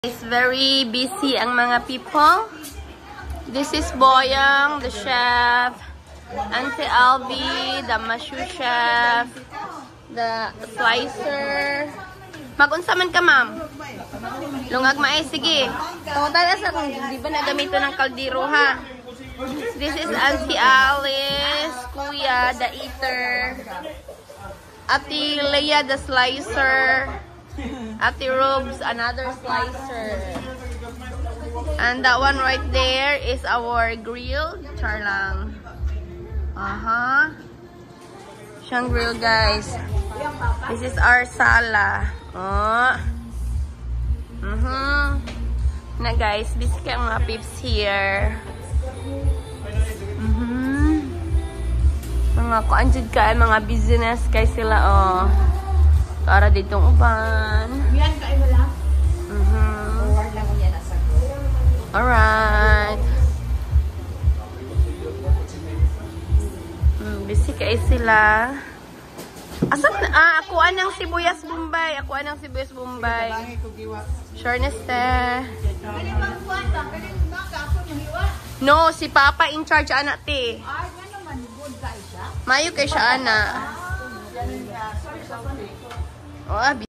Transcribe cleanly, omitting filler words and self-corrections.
It's very busy ang mga people. This is Boyang, the chef. Auntie Alvi, the machu chef. The slicer. Mag-unsa man ka, ma'am? Lungag maay, sige. Total asa kung di ba nagamito ng kaldero, ha? This is Auntie Alice, Kuya, the eater. Ate Leia, the slicer. Ate Robes, another slicer. And that one right there is our grill. Char lang. Siyang grill, guys. This is our sala. Oh. Na guys, busy ka mga peeps here. Mga kuanjud ka, mga business kay sila, oh. Para ditong uban. Yan kayo mo lang? Alright. Busy kayo sila. Asan na? Ako anang sibuyas Bombay. Sure na ste. No, si Papa in charge anak te. Ay, ano man, good guy siya? Mayo kay siya ana. Sorry. Oh,